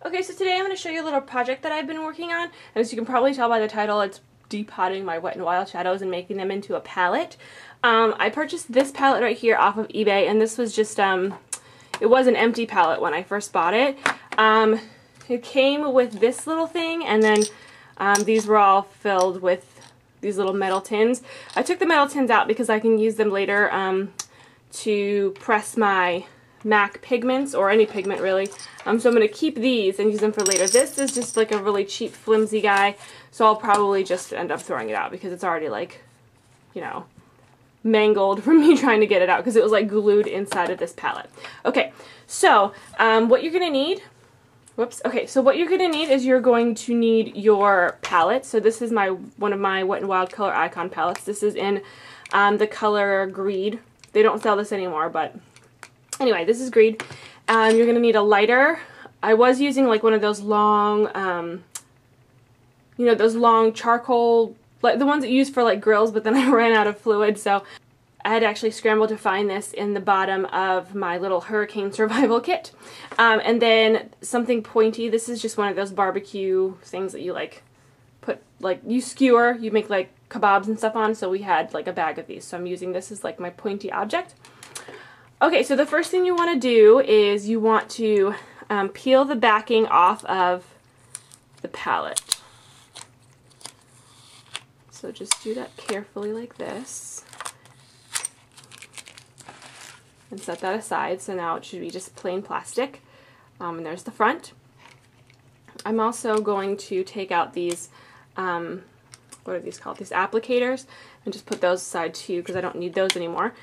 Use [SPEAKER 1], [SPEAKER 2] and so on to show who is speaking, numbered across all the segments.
[SPEAKER 1] Okay, so today I'm going to show you a little project that I've been working on. And as you can probably tell by the title, it's depotting my Wet n Wild shadows and making them into a palette. I purchased this palette right here off of eBay, and this was just, it was an empty palette when I first bought it. It came with this little thing, and then these were all filled with these little metal tins. I took the metal tins out because I can use them later to press my MAC pigments, or any pigment really. So I'm going to keep these and use them for later. This is just like a really cheap, flimsy guy, so I'll probably just end up throwing it out because it's already like, you know, mangled from me trying to get it out because it was like glued inside of this palette. Okay, so what you're going to need, so what you're going to need is you're going to need your palette. So this is one of my Wet n Wild Color Icon palettes. This is in the color Greed. They don't sell this anymore, but anyway, this is Greed. You're going to need a lighter. I was using like one of those long, you know, those long charcoal, like the ones that you use for like grills, but then I ran out of fluid, so I had to actually scramble to find this in the bottom of my little hurricane survival kit. And then something pointy. This is just one of those barbecue things that you like put, like you skewer, you make like kebabs and stuff on, so we had like a bag of these, so I'm using this as like my pointy object. Okay, so the first thing you want to do is you want to peel the backing off of the palette. So just do that carefully like this. And set that aside, so now it should be just plain plastic. And there's the front. I'm also going to take out these, what are these called? These applicators, and just put those aside too because I don't need those anymore.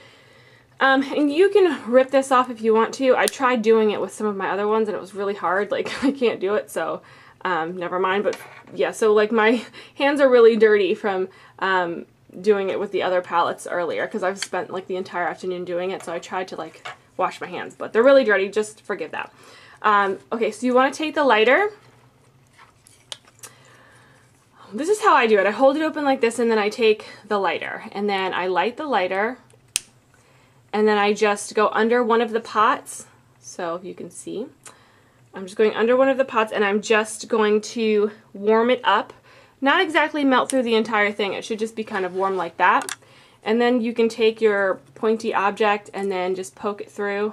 [SPEAKER 1] And you can rip this off if you want to. I tried doing it with some of my other ones and it was really hard. Like, I can't do it, so never mind. But yeah, so like my hands are really dirty from doing it with the other palettes earlier because I've spent like the entire afternoon doing it, so I tried to like wash my hands, but they're really dirty. Just forgive that. Okay, so you want to take the lighter. This is how I do it. I hold it open like this, and then I take the lighter, and then I light the lighter. And then I just go under one of the pots, so if you can see, I'm just going under one of the pots and I'm just going to warm it up. Not exactly melt through the entire thing, it should just be kind of warm like that. And then you can take your pointy object and then just poke it through,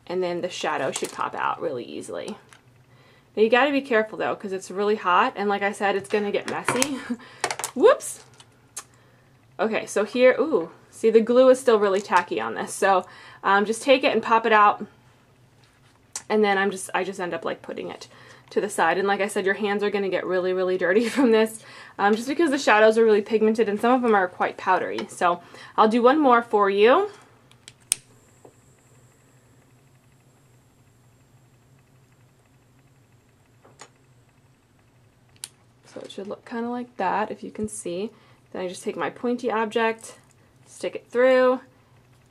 [SPEAKER 1] and then the shadow should pop out really easily. Now you gotta be careful though, because it's really hot, and like I said, it's gonna get messy. Whoops! Okay, so here, ooh. See, the glue is still really tacky on this, so just take it and pop it out, and then I just end up like putting it to the side. And like I said, your hands are going to get really, really dirty from this, just because the shadows are really pigmented and some of them are quite powdery. So I'll do one more for you. So it should look kind of like that, if you can see. Then I just take my pointy object, stick it through,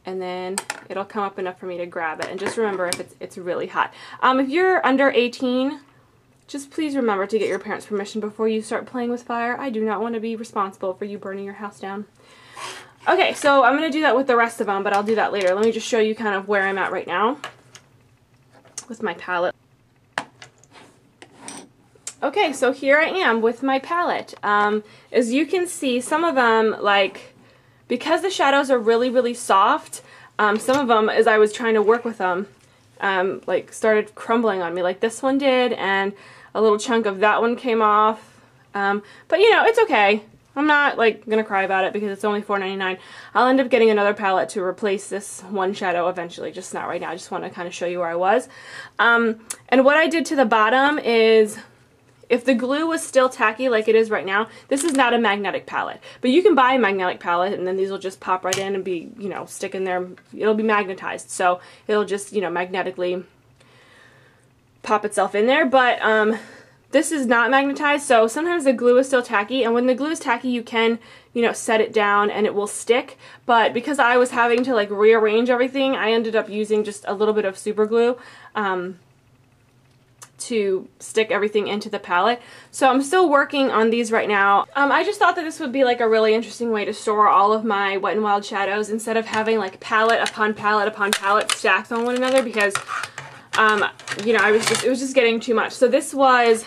[SPEAKER 1] and then it'll come up enough for me to grab it. And just remember, if it's really hot. If you're under 18, just please remember to get your parents' permission before you start playing with fire. I do not want to be responsible for you burning your house down. Okay, so I'm going to do that with the rest of them, but I'll do that later. Let me just show you kind of where I'm at right now with my palette. Okay, so here I am with my palette. As you can see, some of them, like, because the shadows are really, really soft, some of them, as I was trying to work with them, like started crumbling on me, like this one did, and a little chunk of that one came off. But you know, it's okay. I'm not like gonna cry about it because it's only $4.99. I'll end up getting another palette to replace this one shadow eventually, just not right now. I just want to kind of show you where I was. And what I did to the bottom is, if the glue was still tacky like it is right now, this is not a magnetic palette. But you can buy a magnetic palette and then these will just pop right in and be, you know, stick in there. It'll be magnetized, so it'll just, you know, magnetically pop itself in there. But this is not magnetized, so sometimes the glue is still tacky, and when the glue is tacky you can, you know, set it down and it will stick. But because I was having to like rearrange everything, I ended up using just a little bit of super glue to stick everything into the palette. So I'm still working on these right now. I just thought that this would be like a really interesting way to store all of my Wet n Wild shadows instead of having like palette upon palette upon palette stacked on one another, because you know, it was just getting too much. So this was,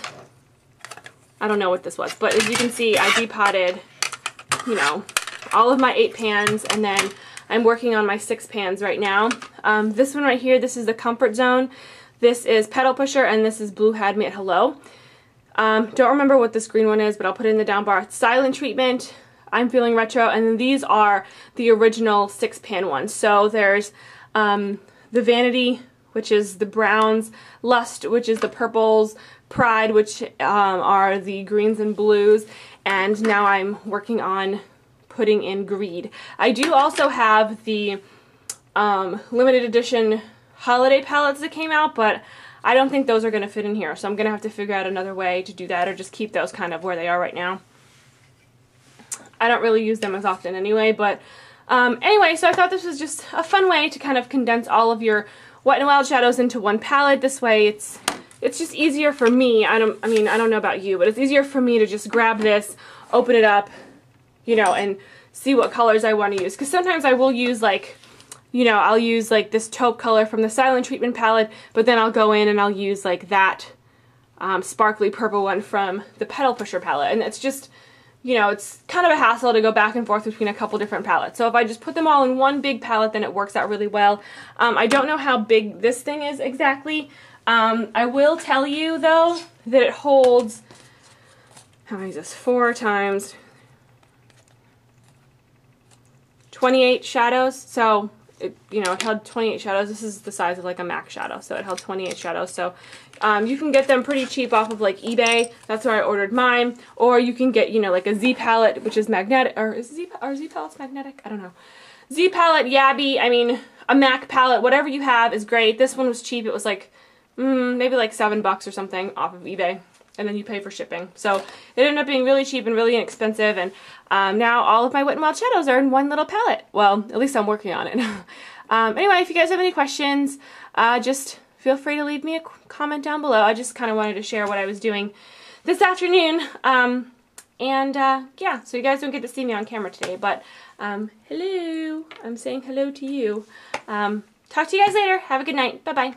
[SPEAKER 1] I don't know what this was, but as you can see, I depotted, you know, all of my 8 pans, and then I'm working on my 6 pans right now. This one right here, this is the Comfort Zone. This is Pedal Pusher, and this is Blue Had Me at Hello. Don't remember what this green one is, but I'll put it in the down bar. Silent Treatment, I'm Feeling Retro, and then these are the original 6-pan ones. So there's the Vanity, which is the browns, Lust, which is the purples, Pride, which are the greens and blues, and now I'm working on putting in Greed. I do also have the limited edition holiday palettes that came out, but I don't think those are going to fit in here, so I'm going to have to figure out another way to do that, or just keep those kind of where they are right now. I don't really use them as often anyway, but anyway, so I thought this was just a fun way to kind of condense all of your Wet n Wild shadows into one palette. This way it's just easier for me. I don't know about you, but it's easier for me to just grab this, open it up, you know, and see what colors I want to use. Because sometimes I will use, like, you know, I'll use like this taupe color from the Silent Treatment palette, but then I'll go in and I'll use like that sparkly purple one from the Pedal Pusher palette. And it's just, you know, it's kind of a hassle to go back and forth between a couple different palettes. So if I just put them all in one big palette, then it works out really well. I don't know how big this thing is exactly. I will tell you, though, that it holds, how many is this, 4 times 28 shadows. So, you know, it held 28 shadows. This is the size of like a MAC shadow, so it held 28 shadows. So you can get them pretty cheap off of like eBay. That's where I ordered mine. Or you can get, you know, like a Z palette, which is magnetic, or is Z palettes magnetic? I don't know. Z palette, Yabby, I mean, a MAC palette, whatever you have is great. This one was cheap. It was like maybe like $7 or something off of eBay, and then you pay for shipping. So it ended up being really cheap and really inexpensive, and now all of my Wet n Wild shadows are in one little palette. Well, at least I'm working on it. Anyway, if you guys have any questions, just feel free to leave me a comment down below. I just kind of wanted to share what I was doing this afternoon. Yeah, so you guys don't get to see me on camera today, but hello. I'm saying hello to you. Talk to you guys later. Have a good night. Bye-bye.